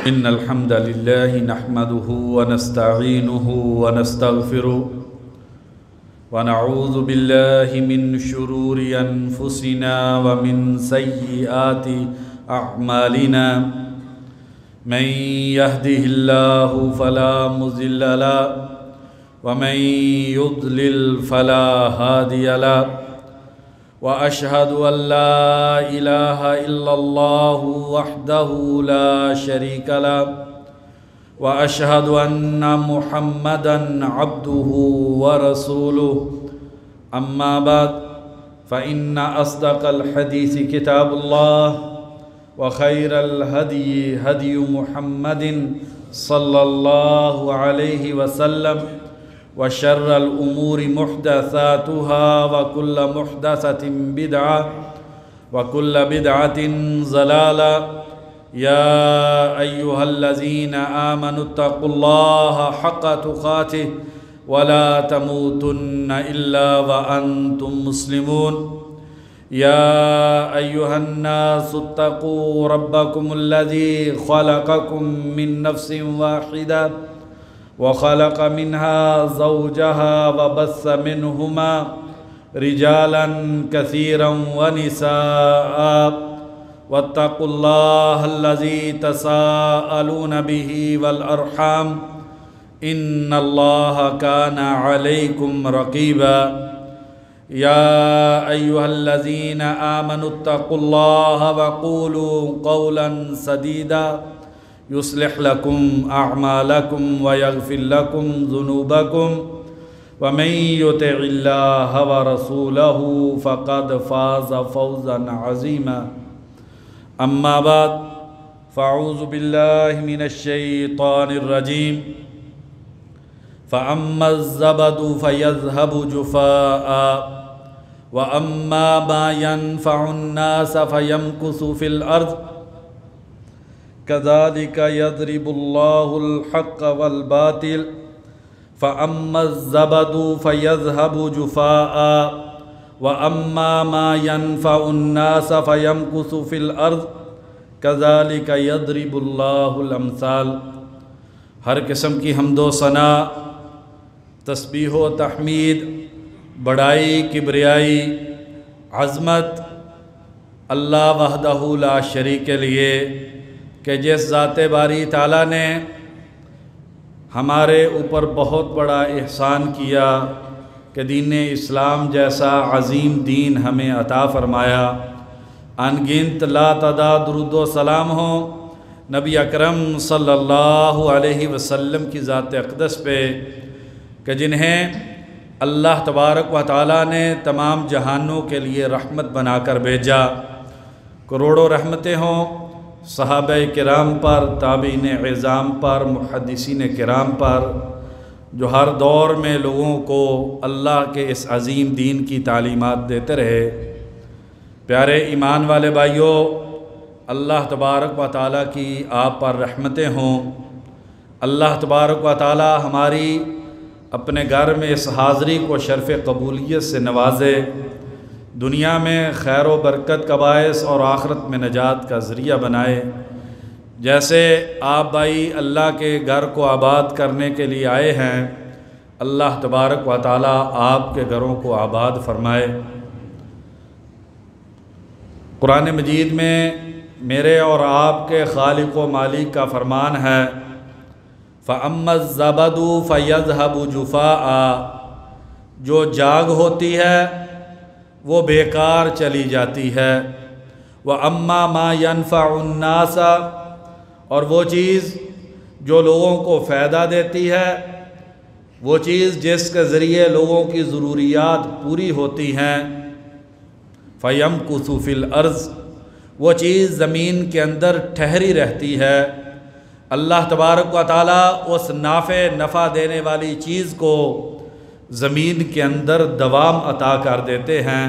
إن الحمد لله نحمده ونستعينه ونستغفره ونعوذ بالله من شرور أنفسنا ومن سيئات أعمالنا من يهده الله فلا مضل له ومن يضلل فلا هادي له وأشهد أن لا إله إلا الله وحده لا شريك له وأشهد أن محمدًا عبده ورسوله أما بعد فإن أصدق الحديث كتاب الله وخير الهدي هدي محمد صلى الله عليه وسلم وشر الأمور محدثاتها وكل محدثة بدعة وكل بدعة ضلالة يا أيها الذين آمنوا اتقوا الله حق تقاته ولا تموتن إلا وأنتم مسلمون يا أيها الناس اتقوا ربكم الذي خلقكم من نفس واحدة وخلق منها زوجها وبث منهما رجالا كثيرا ونساء واتقوا الله الذي تساءلون به والأرحام إن الله كان عليكم رقيبا يا أيها الذين آمنوا اتقوا الله وقولوا قولا سديدا يصلح لكم أعمالكم ويغفر لكم ذنوبكم ومن يطع الله ورسوله فقد فاز فوزا عظيما أما بعد فأعوذ بالله من الشيطان الرجيم فأما الزبد فيذهب جفاء وأما ما ينفع الناس فيمكث في الأرض كذلك يضرب الله الحق والباطل فأما الزبد فيذهب جفاء وأما ما ينفع الناس فيمكث في الأرض كذلك يضرب الله الأمثال۔ ہر قسم کی حمد و ثنا، تسبیح و تحمید، بڑائی، کبریائی، عظمت اللہ وحدہ لا شریک کے لیے کہ جس ذات باری تعالیٰ نے ہمارے اوپر بہت بڑا احسان کیا کہ دین اسلام جیسا عظیم دین ہمیں عطا فرمایا۔ ان گنت لا تعداد درود و سلام ہوں نبی اکرم صلی اللہ علیہ وسلم کی ذات اقدس پہ کہ جنہیں اللہ تبارک و تعالیٰ نے تمام جہانوں کے لیے رحمت بنا کر بھیجا۔ کروڑوں رحمتیں ہوں صحابہ کرام پر، تابعین اعظام پر، محدثین کرام پر، جو ہر دور میں لوگوں کو اللہ کے اس عظیم دین کی تعلیمات دیتے رہے۔ پیارے ایمان والے بھائیوں، اللہ تبارک و تعالیٰ کی آپ پر رحمتیں ہوں۔ اللہ تبارک و تعالیٰ ہماری اپنے گھر میں اس حاضری کو شرف قبولیت سے نوازے، دنیا میں خیر و برکت کا باعث اور آخرت میں نجات کا ذریعہ بنائے۔ جیسے آپ بھائی اللہ کے گھر کو آباد کرنے کے لیے آئے ہیں، اللہ تبارک و تعالیٰ آپ کے گھروں کو آباد فرمائے۔ قرآن مجید میں میرے اور آپ کے خالق و مالک کا فرمان ہے فَأَمَّا الزَّبَدُ فَيَذْهَبُ جُفَاءً، جو جاگ ہوتی ہے وہ بیکار چلی جاتی ہے۔ وَأَمَّا مَا يَنْفَعُ النَّاسَ، اور وہ چیز جو لوگوں کو فائدہ دیتی ہے، وہ چیز جس کے ذریعے لوگوں کی ضروریات پوری ہوتی ہیں، فَيَمْكُثُ فِي الْأَرْضِ، وہ چیز زمین کے اندر ٹھہری رہتی ہے۔ اللہ تبارک و تعالیٰ اس نفع دینے والی چیز کو زمین کے اندر دوام عطا کر دیتے ہیں۔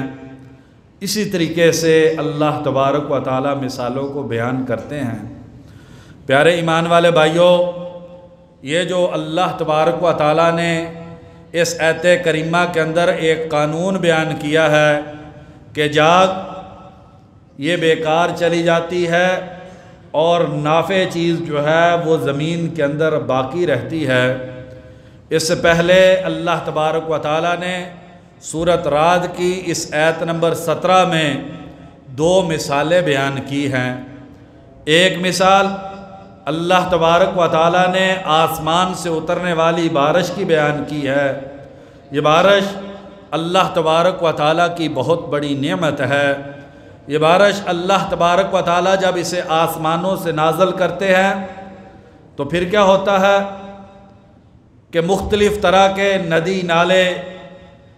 اسی طریقے سے اللہ تبارک و تعالیٰ مثالوں کو بیان کرتے ہیں۔ پیارے ایمان والے بھائیوں، یہ جو اللہ تبارک و تعالیٰ نے اس آیت کریمہ کے اندر ایک قانون بیان کیا ہے کہ جاگ یہ بیکار چلی جاتی ہے اور نافع چیز جو ہے وہ زمین کے اندر باقی رہتی ہے۔ اس سے پہلے اللہ تبارک و تعالیٰ نے سورۃ رعد کی اس آیت نمبر 17 میں 2 مثالیں بیان کی ہیں۔ ایک مثال اللہ تبارک و تعالیٰ نے آسمان سے اترنے والی بارش کی بیان کی ہے۔ یہ بارش اللہ تبارک و تعالیٰ کی بہت بڑی نعمت ہے۔ یہ بارش اللہ تبارک و تعالیٰ جب اسے آسمانوں سے نازل کرتے ہیں تو پھر کیا ہوتا ہے کہ مختلف طرح کے ندی نالے،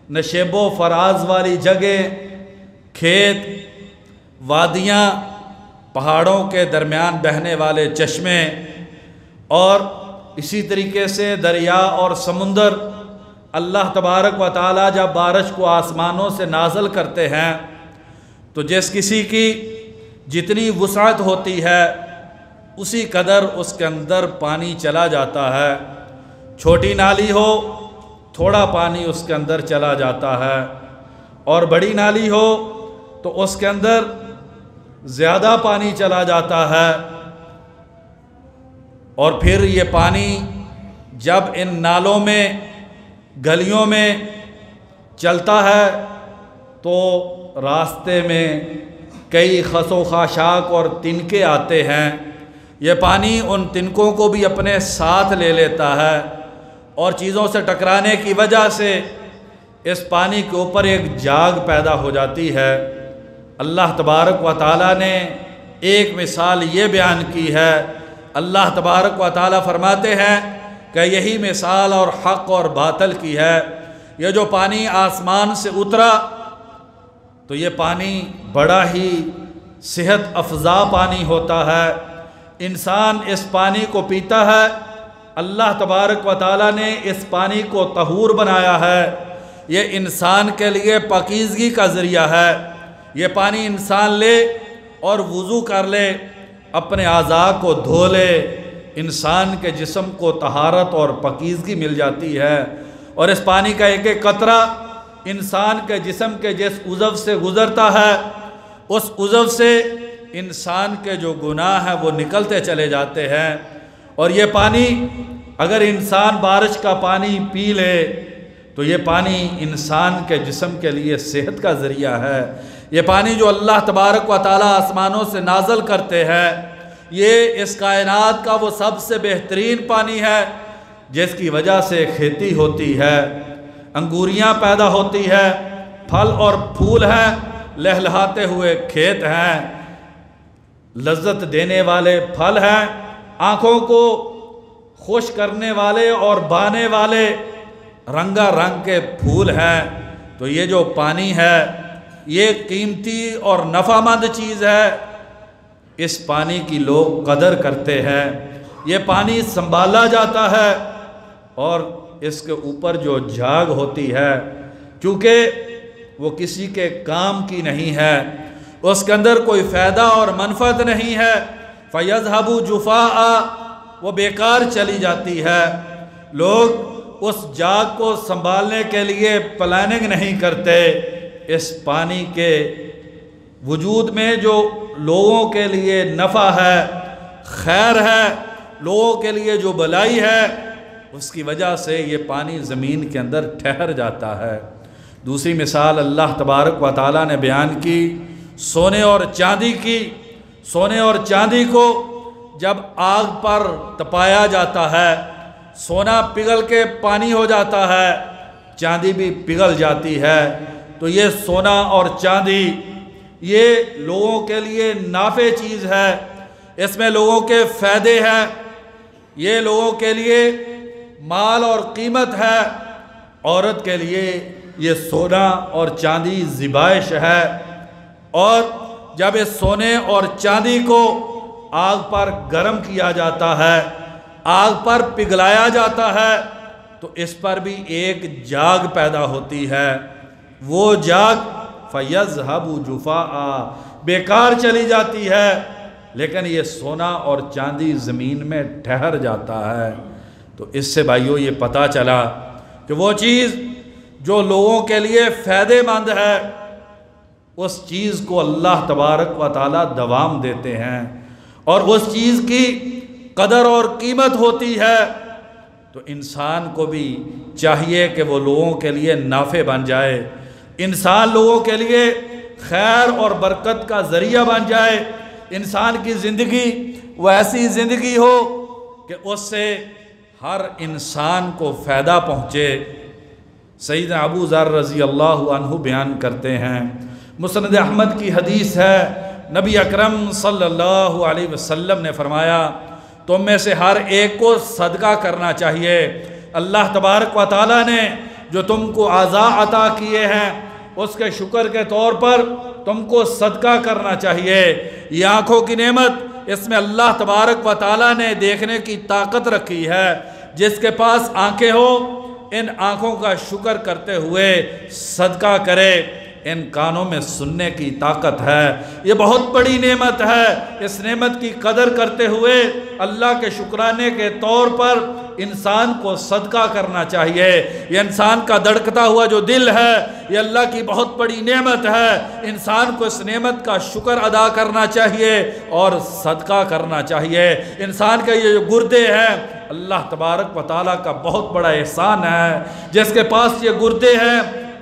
نشیب و فراز والی جگہ، کھیت، وادیاں، پہاڑوں کے درمیان بہنے والے چشمے، اور اسی طریقے سے دریا اور سمندر، اللہ تبارک و تعالیٰ جب بارش کو آسمانوں سے نازل کرتے ہیں تو جس کسی کی جتنی وسعت ہوتی ہے اسی قدر اس کے اندر پانی چلا جاتا ہے۔ چھوٹی نالی ہو تھوڑا پانی اس کے اندر چلا جاتا ہے، اور بڑی نالی ہو تو اس کے اندر زیادہ پانی چلا جاتا ہے۔ اور پھر یہ پانی جب ان نالوں میں، گلیوں میں چلتا ہے تو راستے میں کئی خس و خاشاک اور تنکے آتے ہیں۔ یہ پانی ان تنکوں کو بھی اپنے ساتھ لے لیتا ہے، اور چیزوں سے ٹکرانے کی وجہ سے اس پانی کے اوپر ایک جاگ پیدا ہو جاتی ہے۔ اللہ تبارک و تعالیٰ نے ایک مثال یہ بیان کی ہے۔ اللہ تبارک و تعالیٰ فرماتے ہیں کہ یہی مثال اور حق اور باطل کی ہے۔ یہ جو پانی آسمان سے اترا تو یہ پانی بڑا ہی صحت افزا پانی ہوتا ہے۔ انسان اس پانی کو پیتا ہے، اللہ تبارک و تعالیٰ نے اس پانی کو طہور بنایا ہے۔ یہ انسان کے لیے پاکیزگی کا ذریعہ ہے۔ یہ پانی انسان لے اور وضو کر لے، اپنے اعضاء کو دھو لے، انسان کے جسم کو طہارت اور پاکیزگی مل جاتی ہے۔ اور اس پانی کا ایک ایک قطرہ انسان کے جسم کے جس عضو سے گزرتا ہے اس عضو سے انسان کے جو گناہ ہیں وہ نکلتے چلے جاتے ہیں۔ اور یہ پانی اگر انسان بارش کا پانی پی لے تو یہ پانی انسان کے جسم کے لیے صحت کا ذریعہ ہے۔ یہ پانی جو اللہ تبارک و تعالیٰ آسمانوں سے نازل کرتے ہیں، یہ اس کائنات کا وہ سب سے بہترین پانی ہے جس کی وجہ سے کھیتی ہوتی ہے، انگوریاں پیدا ہوتی ہے، پھل اور پھول ہیں، لہلہاتے ہوئے کھیت ہیں، لذت دینے والے پھل ہیں، آنکھوں کو خوش کرنے والے اور بہانے والے رنگا رنگ کے پھول ہیں۔ تو یہ جو پانی ہے یہ قیمتی اور نفع مند چیز ہے۔ اس پانی کی لوگ قدر کرتے ہیں۔ یہ پانی سنبھالا جاتا ہے، اور اس کے اوپر جو جھاگ ہوتی ہے کیونکہ وہ کسی کے کام کی نہیں ہے، اس کے اندر کوئی فائدہ اور منفعت نہیں ہے، فَيَذْهَبُ جُفَاءً، وہ بیکار چلی جاتی ہے۔ لوگ اس جاگ کو سنبھالنے کے لیے پلاننگ نہیں کرتے۔ اس پانی کے وجود میں جو لوگوں کے لیے نفع ہے، خیر ہے، لوگوں کے لیے جو بھلائی ہے، اس کی وجہ سے یہ پانی زمین کے اندر ٹھہر جاتا ہے۔ دوسری مثال اللہ تبارک و تعالیٰ نے بیان کی سونے اور چاندی کی۔ سونے اور چاندی کو جب آگ پر تپایا جاتا ہے، سونا پگھل کے پانی ہو جاتا ہے، چاندی بھی پگھل جاتی ہے۔ تو یہ سونا اور چاندی یہ لوگوں کے لیے نافع چیز ہے، اس میں لوگوں کے فائدے ہیں، یہ لوگوں کے لیے مال اور قیمت ہے۔ عورت کے لیے یہ سونا اور چاندی زیبائش ہے، اور جب اس سونے اور چاندی کو آگ پر گرم کیا جاتا ہے، آگ پر پگھلایا جاتا ہے، تو اس پر بھی ایک جاگ پیدا ہوتی ہے۔ وہ جاگ فَيَذْهَبُ جُفَاءً، بیکار چلی جاتی ہے، لیکن یہ سونا اور چاندی زمین میں ٹھہر جاتا ہے۔ تو اس سے بھائیو یہ پتہ چلا کہ وہ چیز جو لوگوں کے لیے فائدے مند ہے، اس چیز کو اللہ تبارک و تعالیٰ دوام دیتے ہیں، اور اس چیز کی قدر اور قیمت ہوتی ہے تو انسان کو بھی چاہیے کہ وہ لوگوں کے لیے نافع بن جائے، انسان لوگوں کے لیے خیر اور برکت کا ذریعہ بن جائے، انسان کی زندگی وہ ایسی زندگی ہو کہ اس سے ہر انسان کو فائدہ پہنچے۔ سیدنا ابو ذر رضی اللہ عنہ بیان کرتے ہیں، مسند احمد کی حدیث ہے، نبی اکرم صلی اللہ علیہ وسلم نے فرمایا تم میں سے ہر ایک کو صدقہ کرنا چاہیے۔ اللہ تبارک و تعالیٰ نے جو تم کو اعضاء عطا کیے ہیں اس کے شکر کے طور پر تم کو صدقہ کرنا چاہیے۔ یہ آنکھوں کی نعمت، اس میں اللہ تبارک و تعالیٰ نے دیکھنے کی طاقت رکھی ہے۔ جس کے پاس آنکھیں ہو ان آنکھوں کا شکر کرتے ہوئے صدقہ کرے۔ ان کانوں میں سننے کی طاقت ہے، یہ بہت بڑی نعمت ہے۔ اس نعمت کی قدر کرتے ہوئے اللہ کے شکرانے کے طور پر انسان کو صدقہ کرنا چاہیے۔ یہ انسان کا دھڑکتا ہوا جو دل ہے یہ اللہ کی بہت بڑی نعمت ہے، انسان کو اس نعمت کا شکر ادا کرنا چاہیے اور صدقہ کرنا چاہیے۔ انسان کے یہ جو گردے ہیں اللہ تبارک و تعالیٰ کا بہت بڑا احسان ہے۔ جس کے پاس یہ گردے ہیں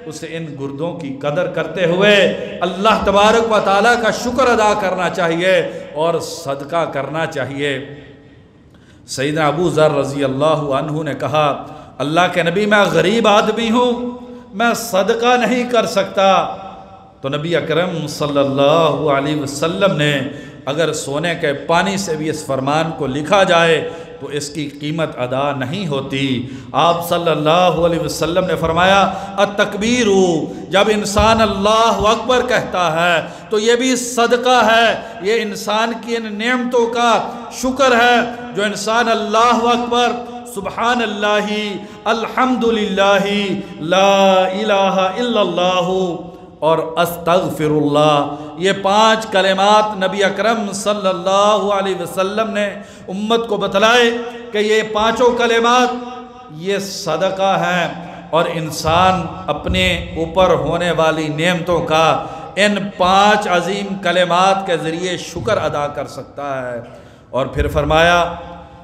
اسے ان گردوں کی قدر کرتے ہوئے اللہ تبارک و تعالیٰ کا شکر ادا کرنا چاہیے اور صدقہ کرنا چاہیے۔ سیدنا ابو ذر رضی اللہ عنہ نے کہا اللہ کے نبی میں غریب آدمی ہوں، میں صدقہ نہیں کر سکتا۔ تو نبی اکرم صلی اللہ علیہ وسلم نے اگر سونے کے پانی سے بھی اس فرمان کو لکھا جائے تو اس کی قیمت ادا نہیں ہوتی۔ آپ صلی اللہ علیہ وسلم نے فرمایا التکبیر، جب انسان اللہ اکبر کہتا ہے تو یہ بھی صدقہ ہے، یہ انسان کی ان نعمتوں کا شکر ہے جو انسان اللہ اکبر، سبحان اللہ، الحمدللہ، لا الہ الا اللہ اور استغفر اللہ، یہ 5 کلمات نبی اکرم صلی اللہ علیہ وسلم نے امت کو بتلائے کہ یہ 5 کلمات یہ صدقہ ہیں اور انسان اپنے اوپر ہونے والی نعمتوں کا ان 5 عظیم کلمات کے ذریعے شکر ادا کر سکتا ہے۔ اور پھر فرمایا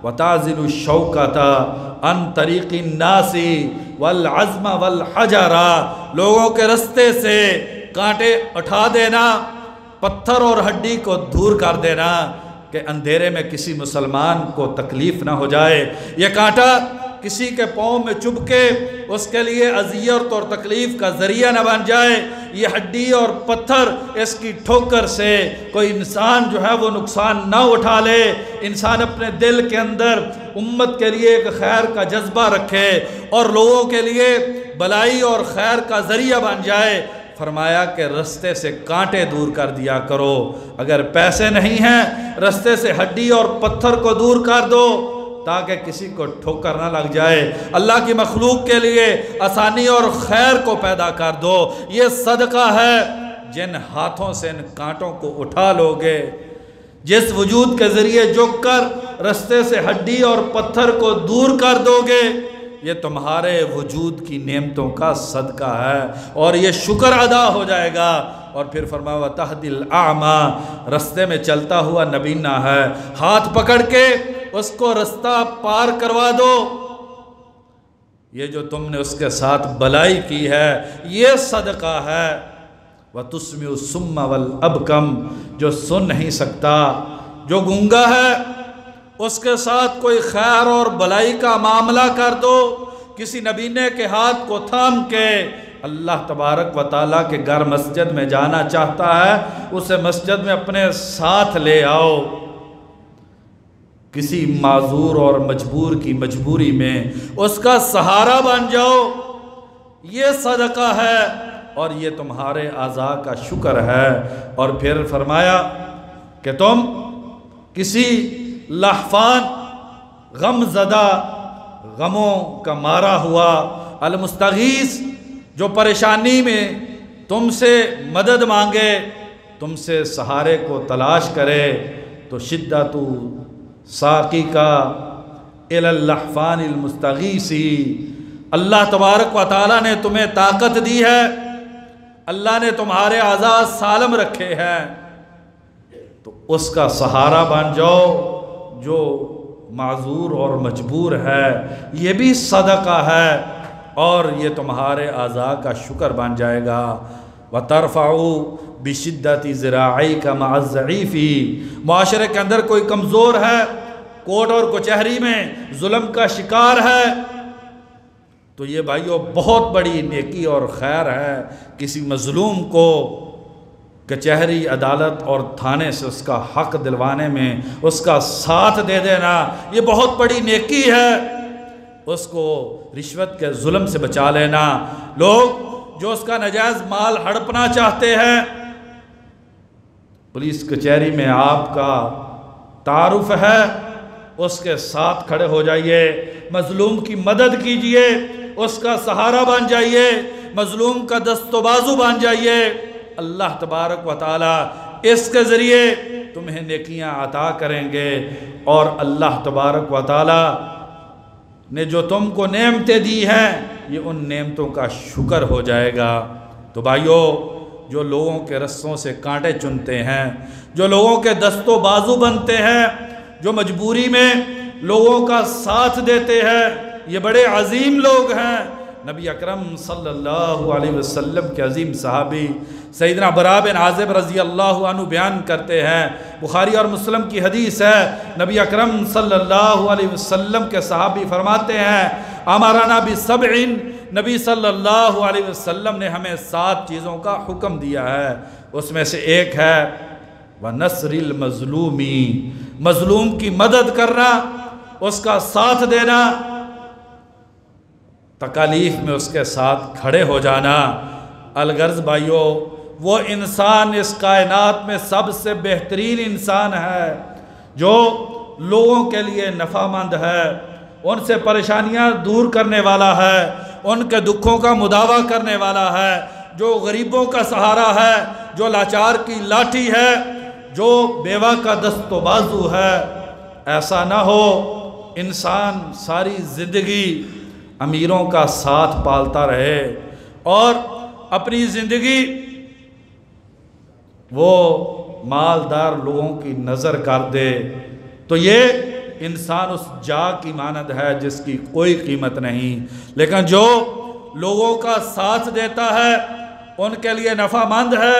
وَتَعْزِلُ الشَّوْكَةَ عَنْ طَرِيقِ النَّاسِ وَالْعَزْمَ وَالْحَجَرَ، لوگوں کے رستے سے کانٹے اٹھا دینا، پتھر اور ہڈی کو دور کر دینا کہ اندھیرے میں کسی مسلمان کو تکلیف نہ ہو جائے، یہ کانٹا کسی کے پاؤں میں چبھ کے اس کے لیے اذیت اور تکلیف کا ذریعہ نہ بن جائے، یہ ہڈی اور پتھر اس کی ٹھوکر سے کوئی انسان جو ہے وہ نقصان نہ اٹھا لے۔ انسان اپنے دل کے اندر امت کے لیے ایک خیر کا جذبہ رکھے اور لوگوں کے لیے بلائی اور خیر کا ذریعہ بن جائے۔ فرمایا کہ رستے سے کانٹے دور کر دیا کرو، اگر پیسے نہیں ہیں رستے سے ہڈی اور پتھر کو دور کر دو تاکہ کسی کو ٹھوکر نہ لگ جائے۔ اللہ کی مخلوق کے لیے آسانی اور خیر کو پیدا کر دو، یہ صدقہ ہے۔ جن ہاتھوں سے ان کانٹوں کو اٹھا لو گے، جس وجود کے ذریعے جھک کر رستے سے ہڈی اور پتھر کو دور کر دو گے، یہ تمہارے وجود کی نعمتوں کا صدقہ ہے اور یہ شکر ادا ہو جائے گا۔ اور پھر فرمایا وَتَهْدِي الْأَعْمَى، رستے میں چلتا ہوا نبینا ہے، ہاتھ پکڑ کے اس کو رستہ پار کروا دو، یہ جو تم نے اس کے ساتھ بلائی کی ہے یہ صدقہ ہے۔ وَتُسْمِعُ الصُّمَّ وَالْأَبْكَمَ، جو سن نہیں سکتا، جو گونگا ہے، اس کے ساتھ کوئی خیر اور بلائی کا معاملہ کر دو۔ کسی نبینے کے ہاتھ کو تھام کے اللہ تبارک و تعالیٰ کے گھر مسجد میں جانا چاہتا ہے، اسے مسجد میں اپنے ساتھ لے آؤ۔ کسی معذور اور مجبور کی مجبوری میں اس کا سہارا بن جاؤ، یہ صدقہ ہے اور یہ تمہارے اعضاء کا شکر ہے۔ اور پھر فرمایا کہ تم کسی لحفان، غم زدہ، غموں کا مارا ہوا، المستغیث، جو پریشانی میں تم سے مدد مانگے، تم سے سہارے کو تلاش کرے، تو شدت ساقی کا الی اللحفان المستغیثی، اللہ تبارک و تعالیٰ نے تمہیں طاقت دی ہے، اللہ نے تمہارے اعضاء سالم رکھے ہیں، تو اس کا سہارا بن جاؤ جو معذور اور مجبور ہے، یہ بھی صدقہ ہے اور یہ تمہارے اعضاء کا شکر بن جائے گا۔ وَتَرْفَعُوا بِشِدَّةِ ذِرَاعِكَ مَعَ الضَّعِيفِ، معاشرے کے اندر کوئی کمزور ہے، کورٹ اور کچہری میں ظلم کا شکار ہے، تو یہ بھائیو بہت بڑی نیکی اور خیر ہے کسی مظلوم کو کچہری عدالت اور تھانے سے اس کا حق دلوانے میں اس کا ساتھ دے دینا، یہ بہت بڑی نیکی ہے۔ اس کو رشوت کے ظلم سے بچا لینا۔ لوگ جو اس کا ناجائز مال ہڑپنا چاہتے ہیں، پولیس کچہری میں آپ کا تعارف ہے، اس کے ساتھ کھڑے ہو جائیے، مظلوم کی مدد کیجئے، اس کا سہارا بن جائیے، مظلوم کا دست و بازو بن جائیے۔ اللہ تبارک و تعالی اس کے ذریعے تمہیں نیکیاں عطا کریں گے، اور اللہ تبارک و تعالی نے جو تم کو نعمتیں دی ہیں یہ ان نعمتوں کا شکر ہو جائے گا۔ تو بھائیو، جو لوگوں کے رستوں سے کانٹے چنتے ہیں، جو لوگوں کے دست و بازو بنتے ہیں، جو مجبوری میں لوگوں کا ساتھ دیتے ہیں، یہ بڑے عظیم لوگ ہیں۔ نبی اکرم صلی اللہ علیہ وسلم کے عظیم صحابی سیدنا براء بن عازب رضی اللہ عنہ بیان کرتے ہیں، بخاری اور مسلم کی حدیث ہے، نبی اکرم صلی اللہ علیہ وسلم کے صحابی فرماتے ہیں، امرنا بسبع، نبی صلی اللہ علیہ وسلم نے ہمیں 7 چیزوں کا حکم دیا ہے، اس میں سے ایک ہے وَنَصْرِ الْمَظْلُومِ، مظلوم کی مدد کرنا، اس کا ساتھ دینا، تکالیف میں اس کے ساتھ کھڑے ہو جانا۔ الغرض بھائیو، وہ انسان اس کائنات میں سب سے بہترین انسان ہے جو لوگوں کے لیے نفع مند ہے، ان سے پریشانیاں دور کرنے والا ہے، ان کے دکھوں کا مداوع کرنے والا ہے، جو غریبوں کا سہارا ہے، جو لاچار کی لاٹھی ہے، جو بیوہ کا دست و بازو ہے۔ ایسا نہ ہو انسان ساری زندگی امیروں کا ساتھ پالتا رہے اور اپنی زندگی وہ مالدار لوگوں کی نظر کر دے، تو یہ انسان اس جا کی مانند ہے جس کی کوئی قیمت نہیں۔ لیکن جو لوگوں کا ساتھ دیتا ہے، ان کے لیے نفع مند ہے،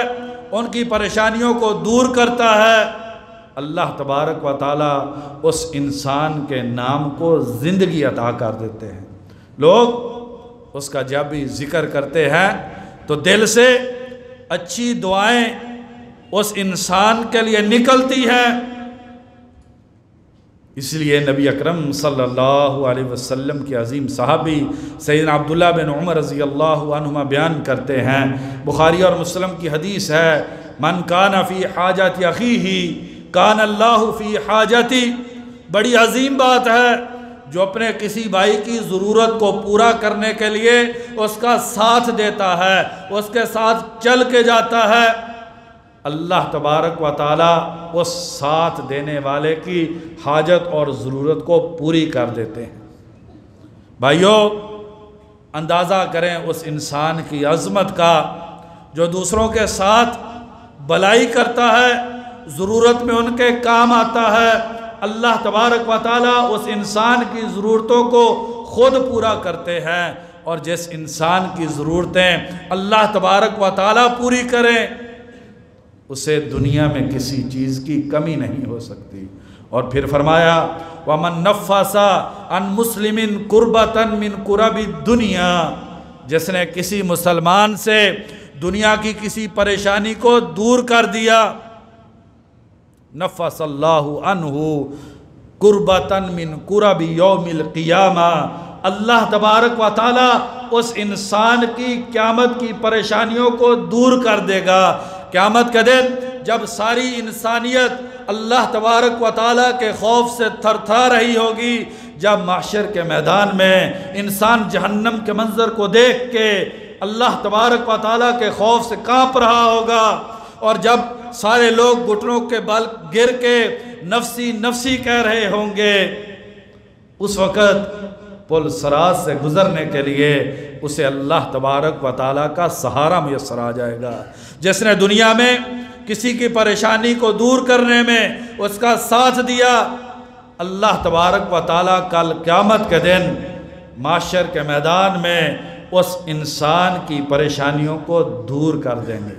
ان کی پریشانیوں کو دور کرتا ہے، اللہ تبارک و تعالی اس انسان کے نام کو زندگی عطا کر دیتے ہیں۔ لوگ اس کا جب بھی ذکر کرتے ہیں تو دل سے اچھی دعائیں اس انسان کے لیے نکلتی ہیں۔ اس لیے نبی اکرم صلی اللہ علیہ وسلم کے عظیم صحابی سیدنا عبداللہ بن عمر رضی اللہ عنہما بیان کرتے ہیں، بخاری اور مسلم کی حدیث ہے، من کان فی حاجت اخیہ کان اللہ فی حاجتی۔ بڑی عظیم بات ہے، جو اپنے کسی بھائی کی ضرورت کو پورا کرنے کے لیے اس کا ساتھ دیتا ہے، اس کے ساتھ چل کے جاتا ہے، اللہ تبارک و تعالی اس ساتھ دینے والے کی حاجت اور ضرورت کو پوری کر دیتے ہیں۔ بھائیو، اندازہ کریں اس انسان کی عظمت کا جو دوسروں کے ساتھ بھلائی کرتا ہے، ضرورت میں ان کے کام آتا ہے، اللہ تبارک و تعالی اس انسان کی ضرورتوں کو خود پورا کرتے ہیں، اور جس انسان کی ضرورتیں اللہ تبارک و تعالی پوری کریں اسے دنیا میں کسی چیز کی کمی نہیں ہو سکتی۔ اور پھر فرمایا وَمَن نَفَّسَ عَن مُسْلِمٍ قُرْبَةً مِّن قُرَبِ الدُّنْيَا، جس نے کسی مسلمان سے دنیا کی کسی پریشانی کو دور کر دیا، نفس اللہ عنہ قربتاً من قرب یوم القیامہ، اللہ تبارک و تعالی اس انسان کی قیامت کی پریشانیوں کو دور کر دے گا۔ قیامت کے دن جب ساری انسانیت اللہ تبارک و تعالی کے خوف سے تھر تھا رہی ہوگی، جب محشر کے میدان میں انسان جہنم کے منظر کو دیکھ کے اللہ تبارک و تعالی کے خوف سے کانپ رہا ہوگا، اور جب سارے لوگ گھٹنوں کے بل گر کے نفسی نفسی کہہ رہے ہوں گے، اس وقت پل صراط سے گزرنے کے لیے اسے اللہ تبارک و تعالیٰ کا سہارا میسر آ جائے گا۔ جس نے دنیا میں کسی کی پریشانی کو دور کرنے میں اس کا ساتھ دیا، اللہ تبارک و تعالیٰ کل قیامت کے دن معاشر کے میدان میں اس انسان کی پریشانیوں کو دور کر دیں گے۔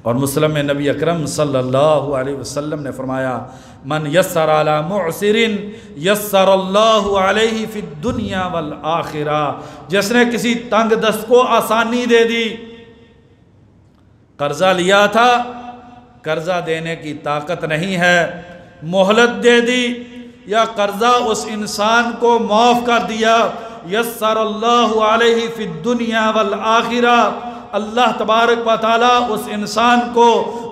اور مسلم میں نبی اکرم صلی اللہ علیہ وسلم نے فرمایا، من یسر علی معسر یسر اللہ علیہ فی الدنیا والآخرہ، جس نے کسی تنگ دست کو آسانی دے دی، قرضہ لیا تھا، قرضہ دینے کی طاقت نہیں ہے، مہلت دے دی یا قرضہ اس انسان کو معاف کر دیا، یسر اللہ علیہ فی الدنیا والآخرہ، اللہ تبارک و تعالیٰ اس انسان کو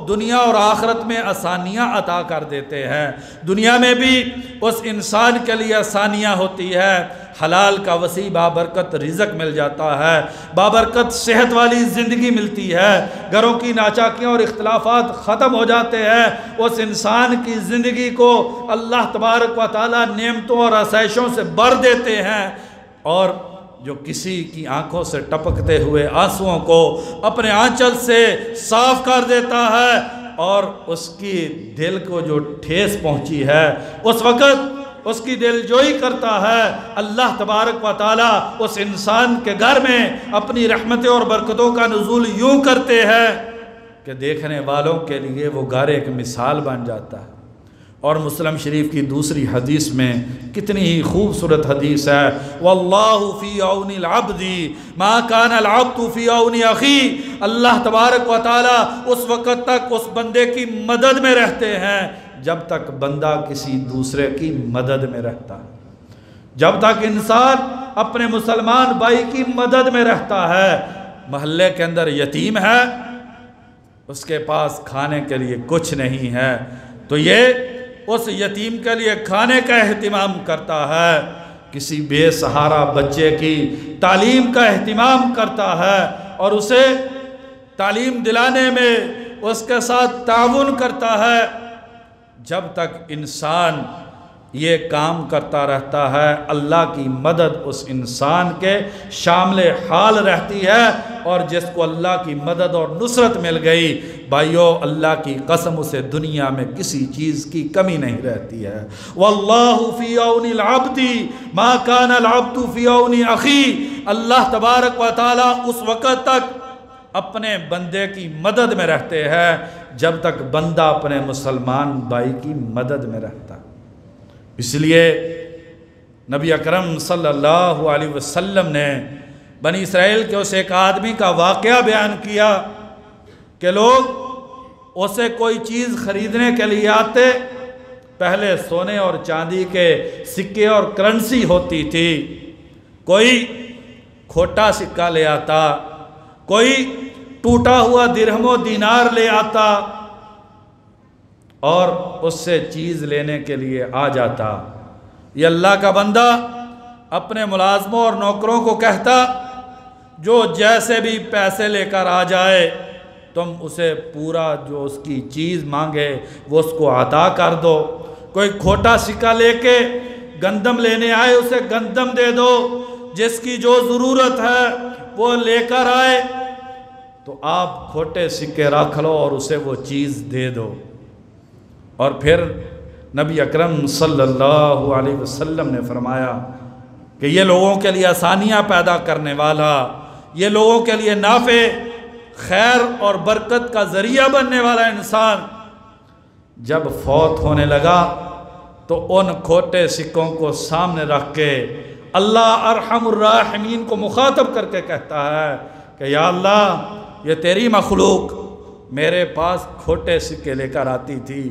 دنیا اور آخرت میں آسانیاں عطا کر دیتے ہیں۔ دنیا میں بھی اس انسان کے لیے آسانیاں ہوتی ہے، حلال کا وسیع بابرکت رزق مل جاتا ہے، بابرکت صحت والی زندگی ملتی ہے، گھروں کی ناچاکیاں اور اختلافات ختم ہو جاتے ہیں، اس انسان کی زندگی کو اللہ تبارک و تعالیٰ نعمتوں اور آسائشوں سے بھر دیتے ہیں، اور جو کسی کی آنکھوں سے ٹپکتے ہوئے آنسوؤں کو اپنے آنچل سے صاف کر دیتا ہے، اور اس کی دل کو جو ٹھیس پہنچی ہے اس وقت اس کی دل جوئی کرتا ہے، اللہ تبارک و تعالیٰ اس انسان کے گھر میں اپنی رحمتیں اور برکتوں کا نزول یوں کرتے ہیں کہ دیکھنے والوں کے لیے وہ گھر ایک مثال بن جاتا ہے۔ اور مسلم شریف کی دوسری حدیث میں کتنی ہی خوبصورت حدیث ہے، واللہ فی عون العبد ما کان العبد فی عون اخی، اللہ تبارک و تعالیٰ اس وقت تک اس بندے کی مدد میں رہتے ہیں جب تک بندہ کسی دوسرے کی مدد میں رہتا ہے، جب تک انسان اپنے مسلمان بھائی کی مدد میں رہتا ہے۔ محلے کے اندر یتیم ہے، اس کے پاس کھانے کے لیے کچھ نہیں ہے، تو یہ اس یتیم کے لیے کھانے کا اہتمام کرتا ہے، کسی بے سہارا بچے کی تعلیم کا اہتمام کرتا ہے اور اسے تعلیم دلانے میں اس کے ساتھ تعاون کرتا ہے۔ جب تک انسان یہ کام کرتا رہتا ہے، اللہ کی مدد اس انسان کے شامل حال رہتی ہے، اور جس کو اللہ کی مدد اور نصرت مل گئی، بھائیو اللہ کی قسم اسے دنیا میں کسی چیز کی کمی نہیں رہتی ہے۔ واللہ فی عون العبد ما کان العبد فی عون اخی، اللہ تبارک و تعالیٰ اس وقت تک اپنے بندے کی مدد میں رہتے ہیں جب تک بندہ اپنے مسلمان بھائی کی مدد میں رہتا ہے۔ اس لیے نبی اکرم صلی اللہ علیہ وسلم نے بنی اسرائیل کے اس ایک آدمی کا واقعہ بیان کیا کہ لوگ اسے کوئی چیز خریدنے کے لیے آتے، پہلے سونے اور چاندی کے سکے اور کرنسی ہوتی تھی، کوئی کھوٹا سکہ لے آتا، کوئی ٹوٹا ہوا درہم و دینار لے آتا اور اس سے چیز لینے کے لیے آ جاتا۔ یہ اللہ کا بندہ اپنے ملازموں اور نوکروں کو کہتا، جو جیسے بھی پیسے لے کر آ جائے تم اسے پورا جو اس کی چیز مانگے وہ اس کو عطا کر دو۔ کوئی کھوٹا سکہ لے کے گندم لینے آئے اسے گندم دے دو، جس کی جو ضرورت ہے وہ لے کر آئے تو آپ کھوٹے سکے رکھ لو اور اسے وہ چیز دے دو۔ اور پھر نبی اکرم صلی اللہ علیہ وسلم نے فرمایا کہ یہ لوگوں کے لیے آسانیاں پیدا کرنے والا، یہ لوگوں کے لیے نافع، خیر اور برکت کا ذریعہ بننے والا انسان جب فوت ہونے لگا تو ان کھوٹے سکوں کو سامنے رکھ کے اللہ ارحم الراحمین کو مخاطب کر کے کہتا ہے کہ یا اللہ، یہ تیری مخلوق میرے پاس کھوٹے سکے لے کر آتی تھی،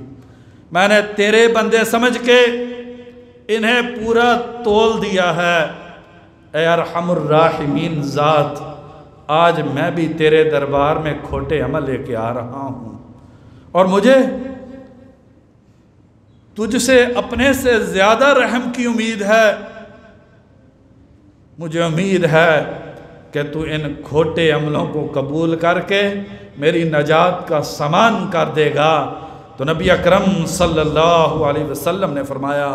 میں نے تیرے بندے سمجھ کے انہیں پورا تول دیا ہے، اے ارحم الراحمین ذات، آج میں بھی تیرے دربار میں کھوٹے عمل لے کے آ رہا ہوں، اور مجھے تجھ سے اپنے سے زیادہ رحم کی امید ہے، مجھے امید ہے کہ تو ان کھوٹے عملوں کو قبول کر کے میری نجات کا سامان کر دے گا۔ تو نبی اکرم صلی اللہ علیہ وسلم نے فرمایا،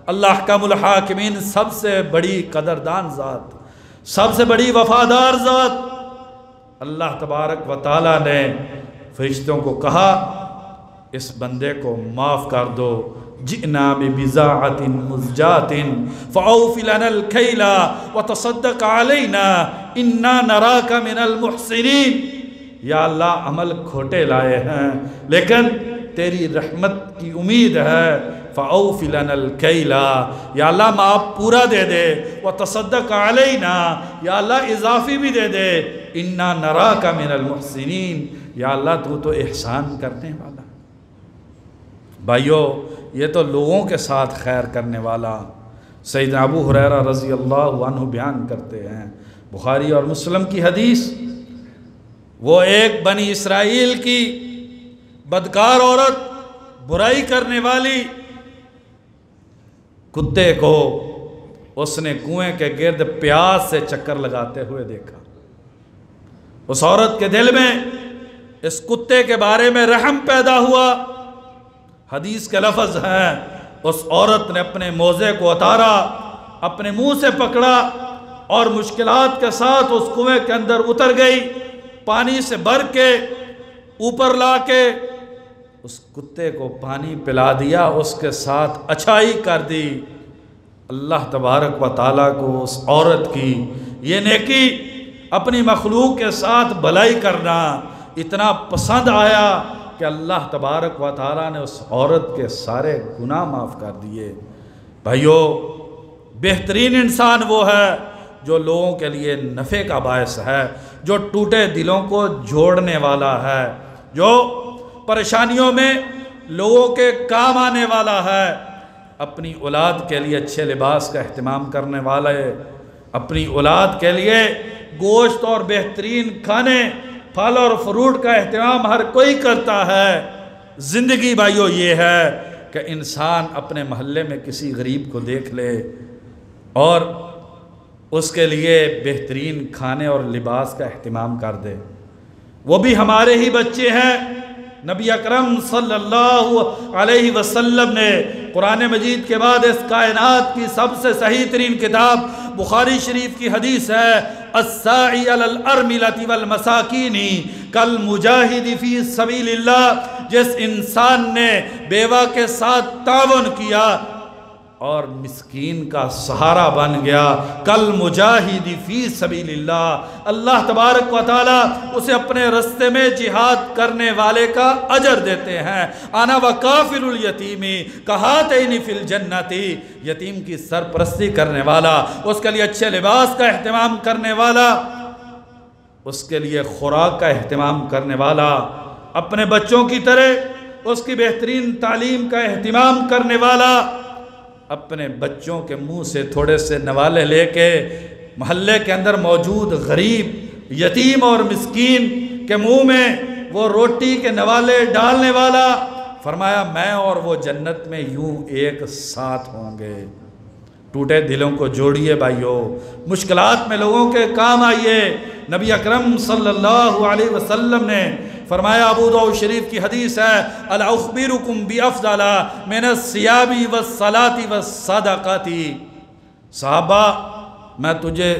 اللہ احکم الحاکمین سب سے بڑی قدردان ذات، سب سے بڑی وفادار ذات، اللہ تبارک و تعالیٰ نے فرشتوں کو کہا اس بندے کو معاف کر دو، جئنا ببضاعۃ مزجاۃ فاوف لنا الکیل وتصدق علینا انا نراک من المحسنین۔ یا اللہ عمل کھوٹے لائے ہیں لیکن تیری رحمت کی امید ہے، فاوف لنا الکیل، یا اللہ معاف پورا دے دے، وتصدق علینا، یا اللہ اضافی بھی دے دے، انا نراک من المحسنین، یا اللہ تو احسان کرنے والا۔ بھائیو یہ تو لوگوں کے ساتھ خیر کرنے والا۔ سیدنا ابو ہریرہ رضی اللہ عنہ بیان کرتے ہیں، بخاری اور مسلم کی حدیث، وہ ایک بنی اسرائیل کی بدکار عورت، برائی کرنے والی کتے کو اس نے کنویں کے گرد پیاس سے چکر لگاتے ہوئے دیکھا۔ اس عورت کے دل میں اس کتے کے بارے میں رحم پیدا ہوا۔ حدیث کے لفظ ہیں، اس عورت نے اپنے موزے کو اتارا، اپنے منہ سے پکڑا اور مشکلات کے ساتھ اس کنویں کے اندر اتر گئی، پانی سے بھر کے اوپر لا کے اس کتے کو پانی پلا دیا، اس کے ساتھ اچھائی کر دی۔ اللہ تبارک و تعالیٰ کو اس عورت کی یہ نیکی، اپنی مخلوق کے ساتھ بھلائی کرنا اتنا پسند آیا کہ اللہ تبارک و تعالیٰ نے اس عورت کے سارے گناہ معاف کر دیے۔ بھائیو بہترین انسان وہ ہے جو لوگوں کے لیے نفع کا باعث ہے، جو ٹوٹے دلوں کو جوڑنے والا ہے، جو پریشانیوں میں لوگوں کے کام آنے والا ہے، اپنی اولاد کے لیے اچھے لباس کا اہتمام کرنے والا ہے، اپنی اولاد کے لیے گوشت اور بہترین کھانے، پھل اور فروٹ کا اہتمام ہر کوئی کرتا ہے۔ زندگی بھائیو یہ ہے کہ انسان اپنے محلے میں کسی غریب کو دیکھ لے اور اس کے لیے بہترین کھانے اور لباس کا اہتمام کر دے۔ وہ بھی ہمارے ہی بچے ہیں۔ نبی اکرم صلی اللہ علیہ وسلم نے قرآن مجید کے بعد اس کائنات کی سب سے صحیح ترین کتاب بخاری شریف کی حدیث ہے، الساعی علی الارملۃ والمساکین کالمجاہد فی سبیل اللہ، جس انسان نے بیوہ کے ساتھ تعاون کیا اور مسکین کا سہارا بن گیا، کالمجاہد فی سبیل اللہ، اللہ تبارک و تعالیٰ اسے اپنے رستے میں جہاد کرنے والے کا اجر دیتے ہیں۔ انا وکافل الیتیم کہاتین فی الجنۃ، یتیم کی سرپرستی کرنے والا، اس کے لیے اچھے لباس کا اہتمام کرنے والا، اس کے لیے خوراک کا اہتمام کرنے والا، اپنے بچوں کی طرح اس کی بہترین تعلیم کا اہتمام کرنے والا، اپنے بچوں کے منہ سے تھوڑے سے نوالے لے کے محلے کے اندر موجود غریب، یتیم اور مسکین کے منہ میں وہ روٹی کے نوالے ڈالنے والا، فرمایا میں اور وہ جنت میں یوں ایک ساتھ ہوں گے۔ ٹوٹے دلوں کو جوڑیے بھائیو، مشکلات میں لوگوں کے کام آئیے۔ نبی اکرم صلی اللہ علیہ وسلم نے فرمایا، ابو داؤد شریف کی حدیث ہے، الا اخبرکم بافضل من الصیام والصلاۃ والصدقۃ، صحابہ میں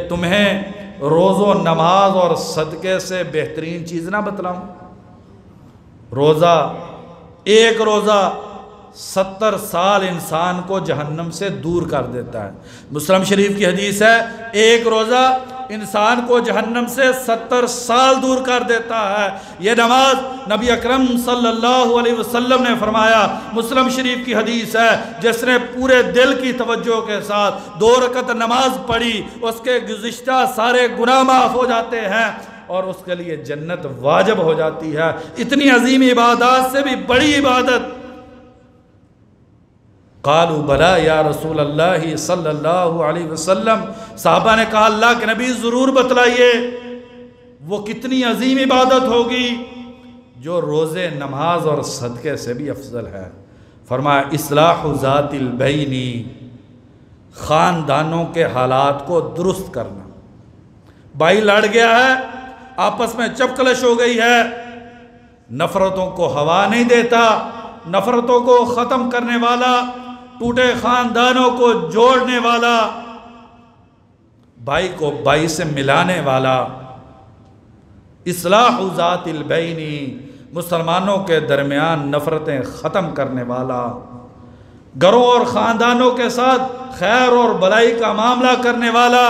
تمہیں روز و نماز اور صدقے سے بہترین چیز نہ بتلاؤں؟ روزہ، ایک روزہ 70 سال انسان کو جہنم سے دور کر دیتا ہے۔ مسلم شریف کی حدیث ہے، ایک روزہ انسان کو جہنم سے 70 سال دور کر دیتا ہے۔ یہ نماز نبی اکرم صلی اللہ علیہ وسلم نے فرمایا، مسلم شریف کی حدیث ہے، جس نے پورے دل کی توجہ کے ساتھ 2 رکعت نماز پڑھی، اس کے گزشتہ سارے گناہ معاف ہو جاتے ہیں اور اس کے لیے جنت واجب ہو جاتی ہے۔ اتنی عظیم عبادات سے بھی بڑی عبادت۔ قالوا بلا یا رسول اللہ صلی اللہ علیہ وسلم، صحابہ نے کہا اللہ کے نبی ضرور بتلائیے، وہ کتنی عظیم عبادت ہوگی جو روزے، نماز اور صدقے سے بھی افضل ہے۔ فرمایا اصلاح ذات البین، خاندانوں کے حالات کو درست کرنا۔ بھائی لڑ گیا ہے، آپس میں چپکلش ہو گئی ہے، نفرتوں کو ہوا نہیں دیتا، نفرتوں کو ختم کرنے والا، ٹوٹے خاندانوں کو جوڑنے والا، بھائی کو بھائی سے ملانے والا، اصلاح ذات البین، مسلمانوں کے درمیان نفرتیں ختم کرنے والا، گھروں اور خاندانوں کے ساتھ خیر اور بھلائی کا معاملہ کرنے والا۔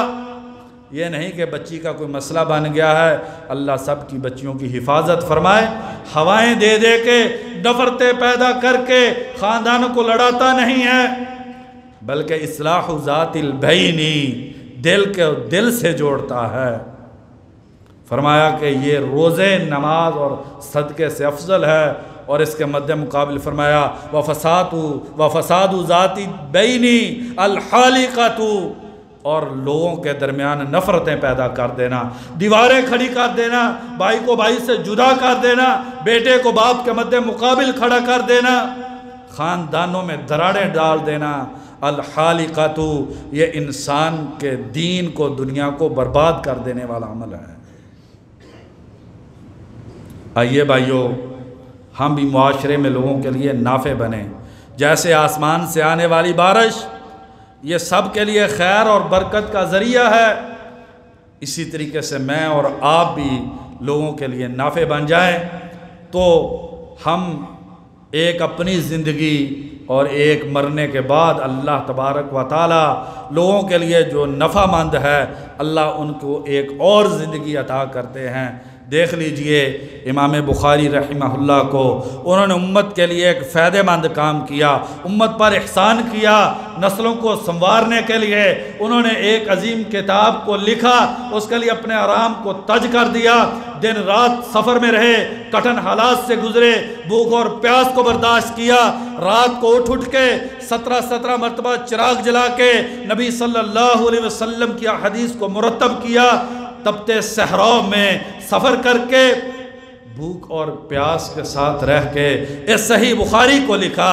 یہ نہیں کہ بچی کا کوئی مسئلہ بن گیا ہے، اللہ سب کی بچیوں کی حفاظت فرمائے، ہوائیں دے دے کے نفرتیں پیدا کر کے خاندانوں کو لڑاتا نہیں ہے، بلکہ اصلاح ذات البینی، دل کے دل سے جوڑتا ہے۔ فرمایا کہ یہ روزے، نماز اور صدقے سے افضل ہے، اور اس کے مد مقابل فرمایا وَفَسَادُ ذَاتِ بَيْنِ الْحَالِقَةُ، اور لوگوں کے درمیان نفرتیں پیدا کر دینا، دیواریں کھڑی کر دینا، بھائی کو بھائی سے جدا کر دینا، بیٹے کو باپ کے مد مقابل کھڑا کر دینا، خاندانوں میں دراڑیں ڈال دینا۔ الحالقۃ، یہ انسان کے دین کو، دنیا کو برباد کر دینے والا عمل ہے۔ آئیے بھائیو، ہم بھی معاشرے میں لوگوں کے لیے نافع بنیں۔ جیسے آسمان سے آنے والی بارش یہ سب کے لیے خیر اور برکت کا ذریعہ ہے، اسی طریقے سے میں اور آپ بھی لوگوں کے لیے نافع بن جائیں، تو ہم ایک اپنی زندگی اور ایک مرنے کے بعد اللہ تبارک و تعالی لوگوں کے لیے جو نفع مند ہے، اللہ ان کو ایک اور زندگی عطا کرتے ہیں۔ دیکھ لیجئے امام بخاری رحمہ اللہ کو، انہوں نے امت کے لیے ایک فائدہ مند کام کیا، امت پر احسان کیا، نسلوں کو سنوارنے کے لیے انہوں نے ایک عظیم کتاب کو لکھا، اس کے لیے اپنے آرام کو تج کر دیا، دن رات سفر میں رہے، کٹھن حالات سے گزرے، بھوک اور پیاس کو برداشت کیا، رات کو اٹھ کے 17 مرتبہ چراغ جلا کے نبی صلی اللہ علیہ وسلم کی حدیث کو مرتب کیا، تپتے صحرا میں سفر کر کے بھوک اور پیاس کے ساتھ رہ کے اس صحیح بخاری کو لکھا۔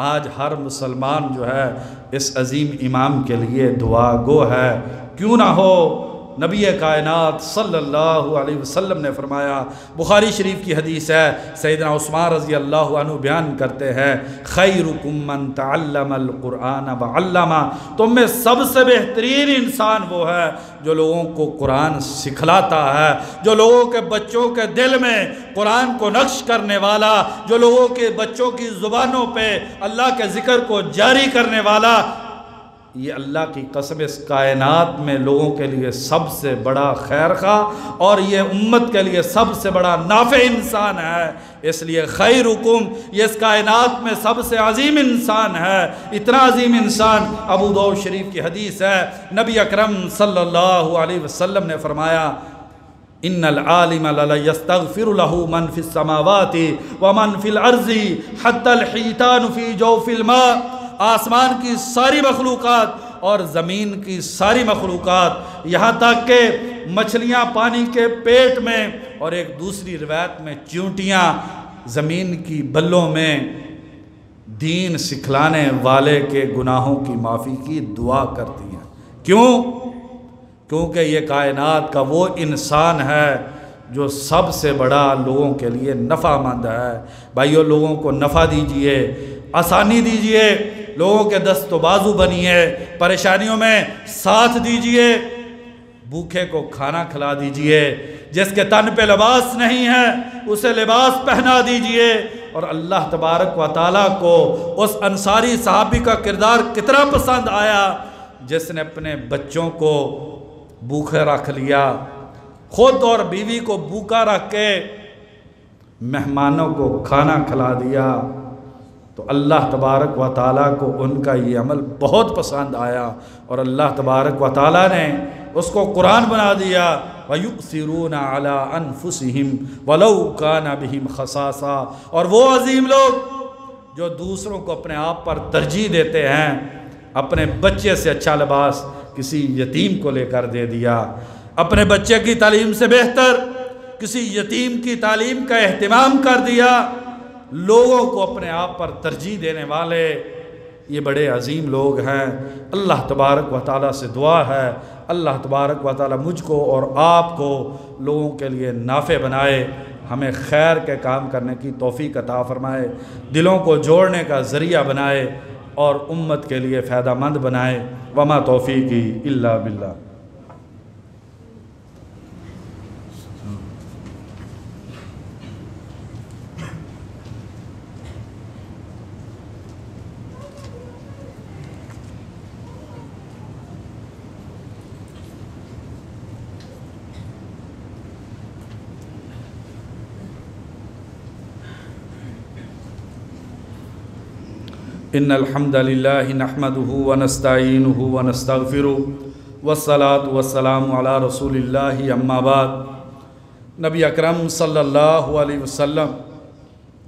آج ہر مسلمان جو ہے اس عظیم امام کے لیے دعا گو ہے، کیوں نہ ہو؟ نبی کائنات صلی اللہ علیہ وسلم نے فرمایا، بخاری شریف کی حدیث ہے، سیدنا عثمان رضی اللہ عنہ بیان کرتے ہیں، خیرکم من تعلم القرآن وعلمہ، تم میں سب سے بہترین انسان وہ ہے جو لوگوں کو قرآن سکھلاتا ہے، جو لوگوں کے بچوں کے دل میں قرآن کو نقش کرنے والا، جو لوگوں کے بچوں کی زبانوں پہ اللہ کے ذکر کو جاری کرنے والا۔ یہ اللہ کی قسم اس کائنات میں لوگوں کے لیے سب سے بڑا خیر خواہ اور یہ امت کے لیے سب سے بڑا نافع انسان ہے، اس لیے خیرکم، یہ اس کائنات میں سب سے عظیم انسان ہے۔ اتنا عظیم انسان، ابو داؤد شریف کی حدیث ہے، نبی اکرم صلی اللہ علیہ وسلم نے فرمایا، ان العالم لا يستغفر له من في السماوات ومن في الارض حتى الحيتان في جوف الماء، آسمان کی ساری مخلوقات اور زمین کی ساری مخلوقات، یہاں تک کہ مچھلیاں پانی کے پیٹ میں، اور ایک دوسری روایت میں چیونٹیاں زمین کی بلوں میں، دین سکھلانے والے کے گناہوں کی معافی کی دعا کرتی ہیں۔ کیوں؟ کیونکہ یہ کائنات کا وہ انسان ہے جو سب سے بڑا لوگوں کے لیے نفع مند ہے۔ بھائیو، لوگوں کو نفع دیجئے، آسانی دیجئے، لوگوں کے دست و بازو بنیے، پریشانیوں میں ساتھ دیجئے، بھوکے کو کھانا کھلا دیجئے، جس کے تن پہ لباس نہیں ہے اسے لباس پہنا دیجئے۔ اور اللہ تبارک و تعالیٰ کو اس انصاری صحابی کا کردار کتنا پسند آیا جس نے اپنے بچوں کو بھوکے رکھ لیا، خود اور بیوی کو بھوکا رکھ کے مہمانوں کو کھانا کھلا دیا۔ تو اللہ تبارک و تعالیٰ کو ان کا یہ عمل بہت پسند آیا، اور اللہ تبارک و تعالیٰ نے اس کو قرآن بنا دیا، وَيُؤْثِرُونَ عَلَىٰ أَنفُسِهِمْ وَلَوْ كَانَ بِهِمْ خَصَاصَةٌ، اور وہ عظیم لوگ جو دوسروں کو اپنے آپ پر ترجیح دیتے ہیں، اپنے بچے سے اچھا لباس کسی یتیم کو لے کر دے دیا، اپنے بچے کی تعلیم سے بہتر کسی یتیم کی تعلیم کا اہتمام کر دیا، لوگوں کو اپنے آپ پر ترجیح دینے والے یہ بڑے عظیم لوگ ہیں۔ اللہ تبارک و تعالیٰ سے دعا ہے، اللہ تبارک و تعالیٰ مجھ کو اور آپ کو لوگوں کے لیے نافع بنائے، ہمیں خیر کے کام کرنے کی توفیق عطا فرمائے، دلوں کو جوڑنے کا ذریعہ بنائے اور امت کے لیے فائدہ مند بنائے۔ وما توفیقی الا باللہ۔ إن الحمد لله نحمده ونستعينه ونستغفره والصلاة والسلام على رسول الله أما بعد۔ نبی اکرم صلی اللہ علیہ وسلم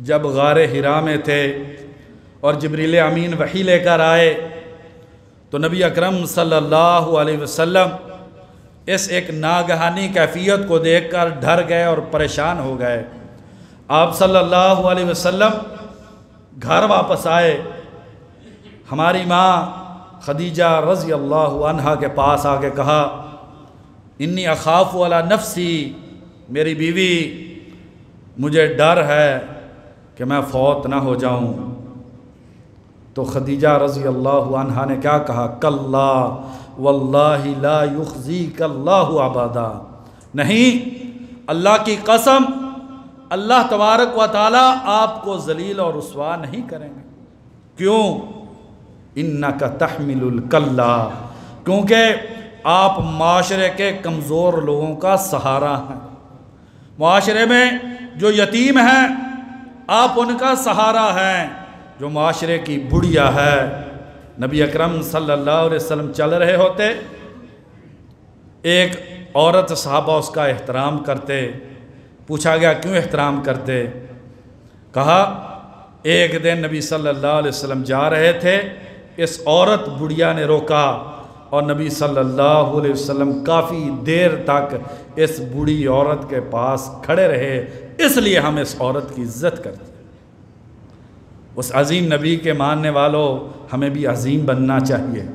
جب غار حرا میں تھے اور جبریل امین وحی لے کر آئے تو نبی اکرم صلی اللہ علیہ وسلم اس ایک ناگہانی کیفیت کو دیکھ کر ڈر گئے اور پریشان ہو گئے۔ آپ صلی اللہ علیہ وسلم گھر واپس آئے، ہماری ماں خدیجہ رضی اللہ عنہا کے پاس آ کے کہا انی اخاف علی نفسی، میری بیوی مجھے ڈر ہے کہ میں فوت نہ ہو جاؤں۔ تو خدیجہ رضی اللہ عنہا نے کیا کہا؟ کلا واللہ لا یخزیک اللہ ابدا، نہیں، اللہ کی قسم، اللہ تبارک و تعالی آپ کو ذلیل اور رسوا نہیں کریں گے۔ کیوں؟ انک تحمل الکلا، کیونکہ آپ معاشرے کے کمزور لوگوں کا سہارا ہیں۔ معاشرے میں جو یتیم ہیں آپ ان کا سہارا ہیں، جو معاشرے کی بڑھیا ہے۔ نبی اکرم صلی اللہ علیہ وسلم چل رہے ہوتے، ایک عورت صحابہ اس کا احترام کرتے۔ پوچھا گیا کیوں احترام کرتے؟ کہا ایک دن نبی صلی اللہ علیہ وسلم جا رہے تھے، اس عورت بڑھیا نے روکا اور نبی صلی اللہ علیہ وسلم کافی دیر تک اس بوڑھی عورت کے پاس کھڑے رہے، اس لیے ہم اس عورت کی عزت کرتے ہیں۔ اس عظیم نبی کے ماننے والوں، ہمیں بھی عظیم بننا چاہیے۔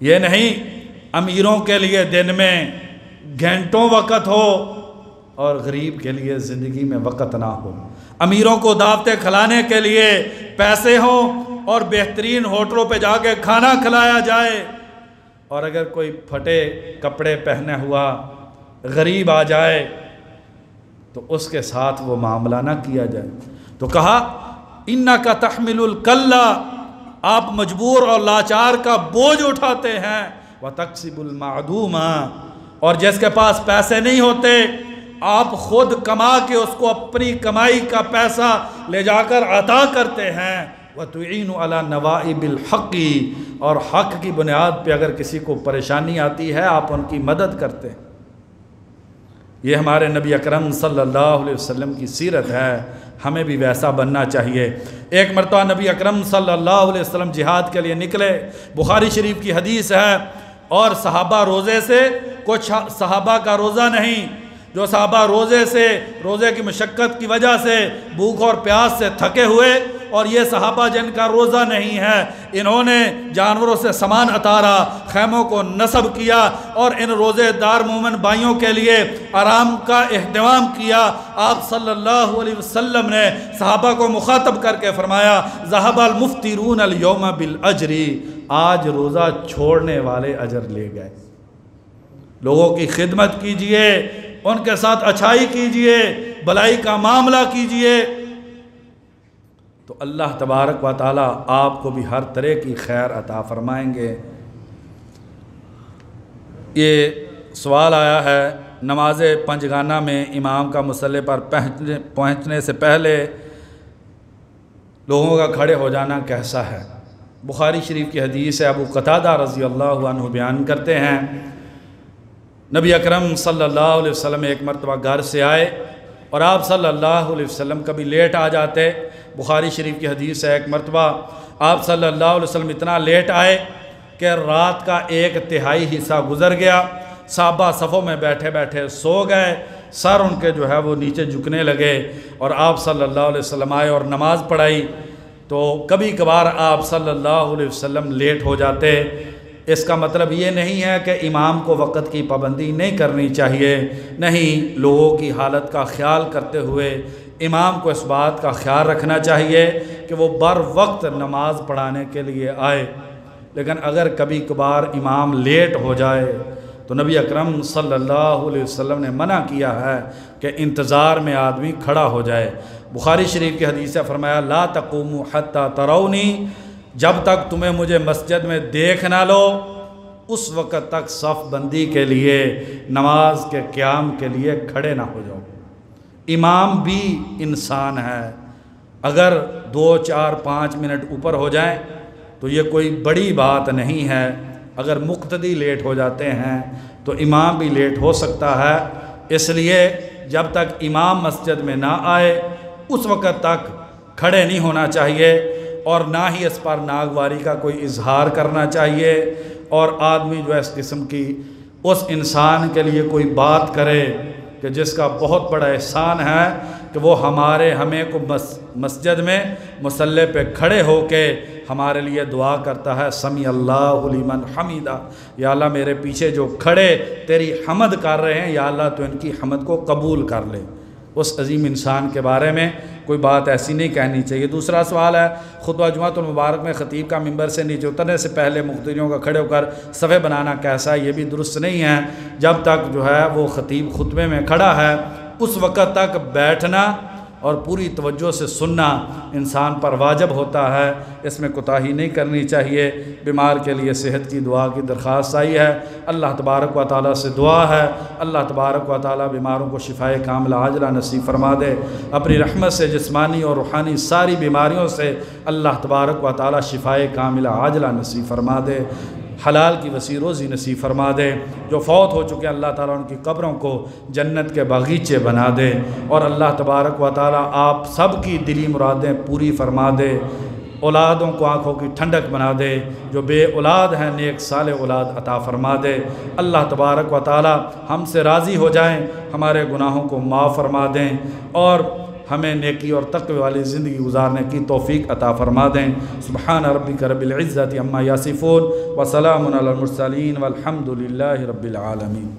یہ نہیں امیروں کے لیے دن میں گھنٹوں وقت ہو اور غریب کے لیے زندگی میں وقت نہ ہو۔ امیروں کو دعوتیں کھلانے کے لیے پیسے ہوں اور بہترین ہوٹلوں پہ جا کے کھانا کھلایا جائے، اور اگر کوئی پھٹے کپڑے پہنے ہوا غریب آ جائے تو اس کے ساتھ وہ معاملہ نہ کیا جائے۔ تو کہا انک تحمل الکلا، آپ مجبور اور لاچار کا بوجھ اٹھاتے ہیں، وتکسب المعدوم، اور جس کے پاس پیسے نہیں ہوتے آپ خود کما کے اس کو اپنی کمائی کا پیسہ لے جا کر عطا کرتے ہیں۔ وَتُعِينُ عَلَى نَوَائِبِ الْحَقِّ، اور حق کی بنیاد پہ اگر کسی کو پریشانی آتی ہے آپ ان کی مدد کرتے ہیں۔ یہ ہمارے نبی اکرم صلی اللہ علیہ وسلم کی سیرت ہے، ہمیں بھی ویسا بننا چاہیے۔ ایک مرتبہ نبی اکرم صلی اللہ علیہ وسلم جہاد کے لیے نکلے، بخاری شریف کی حدیث ہے، اور صحابہ روزے سے، کچھ صحابہ کا روزہ نہیں، جو صحابہ روزے کی مشقت کی وجہ سے بھوک اور پیاس سے تھکے ہوئے، اور یہ صحابہ جن کا روزہ نہیں ہے، انہوں نے جانوروں سے سامان اتارا، خیموں کو نصب کیا اور ان روزے دار مومن بھائیوں کے لیے آرام کا اہتمام کیا۔ آپ صلی اللہ علیہ وسلم نے صحابہ کو مخاطب کر کے فرمایا ذہب المفطرون اليوم بالاجر، آج روزہ چھوڑنے والے اجر لے گئے۔ لوگوں کی خدمت کیجئے، ان کے ساتھ اچھائی کیجئے، بھلائی کا معاملہ کیجئے، تو اللہ تبارک و تعالی آپ کو بھی ہر طرح کی خیر عطا فرمائیں گے۔ یہ سوال آیا ہے، نماز پنجگانہ میں امام کا مصلی پر پہنچنے سے پہلے لوگوں کا کھڑے ہو جانا کیسا ہے؟ بخاری شریف کی حدیث ہے، ابو قتادہ رضی اللہ عنہ بیان کرتے ہیں نبی اکرم صلی اللہ علیہ وسلم ایک مرتبہ گھر سے آئے اور آپ صلی اللہ علیہ وسلم کبھی لیٹ آ جاتے۔ بخاری شریف کی حدیث ہے، ایک مرتبہ آپ صلی اللہ علیہ وسلم اتنا لیٹ آئے کہ رات کا 1/3 حصہ گزر گیا، صحابہ صفوں میں بیٹھے بیٹھے سو گئے، سر ان کے جو ہے وہ نیچے جھکنے لگے، اور آپ صلی اللہ علیہ وسلم آئے اور نماز پڑھائی۔ تو کبھی کبھار آپ صلی اللہ علیہ وسلم لیٹ ہو جاتے۔ اس کا مطلب یہ نہیں ہے کہ امام کو وقت کی پابندی نہیں کرنی چاہیے، نہیں، لوگوں کی حالت کا خیال کرتے ہوئے امام کو اس بات کا خیال رکھنا چاہیے کہ وہ بر وقت نماز پڑھانے کے لیے آئے۔ لیکن اگر کبھی کبھار امام لیٹ ہو جائے تو نبی اکرم صلی اللہ علیہ وسلم نے منع کیا ہے کہ انتظار میں آدمی کھڑا ہو جائے۔ بخاری شریف کی حدیث ہے، فرمایا لا تقوموا حتی ترونی، جب تک تمہیں مجھے مسجد میں دیکھ نہ لو اس وقت تک صف بندی کے لیے، نماز کے قیام کے لیے کھڑے نہ ہو جاؤ۔ امام بھی انسان ہے، اگر 2 4 5 منٹ اوپر ہو جائیں تو یہ کوئی بڑی بات نہیں ہے۔ اگر مقتدی لیٹ ہو جاتے ہیں تو امام بھی لیٹ ہو سکتا ہے، اس لیے جب تک امام مسجد میں نہ آئے اس وقت تک کھڑے نہیں ہونا چاہیے، اور نہ ہی اس پر ناگواری کا کوئی اظہار کرنا چاہیے۔ اور آدمی جو ہے اس قسم کی اس انسان کے لیے کوئی بات کرے کہ جس کا بہت بڑا احسان ہے کہ وہ ہمیں کو مسجد میں مصلی پہ کھڑے ہو کے ہمارے لیے دعا کرتا ہے، سمیع اللہ لمن حمیدہ، یا اللہ میرے پیچھے جو کھڑے تیری حمد کر رہے ہیں یا اللہ تو ان کی حمد کو قبول کر لے۔ اس عظیم انسان کے بارے میں کوئی بات ایسی نہیں کہنی چاہیے۔ دوسرا سوال ہے، خطبہ جمعۃ المبارک میں خطیب کا ممبر سے نیچے اترنے سے پہلے مقتدیوں کا کھڑے ہو کر صفیں بنانا کیسا ہے؟ یہ بھی درست نہیں ہے۔ جب تک جو ہے وہ خطیب خطبے میں کھڑا ہے اس وقت تک بیٹھنا اور پوری توجہ سے سننا انسان پر واجب ہوتا ہے، اس میں کوتاہی نہیں کرنی چاہیے۔ بیمار کے لیے صحت کی دعا کی درخواست آئی ہے، اللہ تبارک و تعالیٰ سے دعا ہے اللہ تبارک و تعالیٰ بیماروں کو شفائے کاملہ عاجلہ نصیب فرما دے، اپنی رحمت سے جسمانی اور روحانی ساری بیماریوں سے اللہ تبارک و تعالیٰ شفائے کاملہ عاجلہ نصیب فرما دے، حلال کی وسیع روزی نصیب فرما دے۔ جو فوت ہو چکے اللہ تعالیٰ ان کی قبروں کو جنت کے باغیچے بنا دے، اور اللہ تبارک و تعالیٰ آپ سب کی دلی مرادیں پوری فرما دے، اولادوں کو آنکھوں کی ٹھنڈک بنا دے، جو بے اولاد ہیں نیک صالح اولاد عطا فرما دے۔ اللہ تبارک و تعالیٰ ہم سے راضی ہو جائیں، ہمارے گناہوں کو معاف فرما دیں، اور ہمیں نیکی اور تقوی والی زندگی گزارنے کی توفیق عطا فرما دیں۔ سبحان ربک رب العزت عما یصفون وسلام علی المرسلین والحمد للہ رب العالمین۔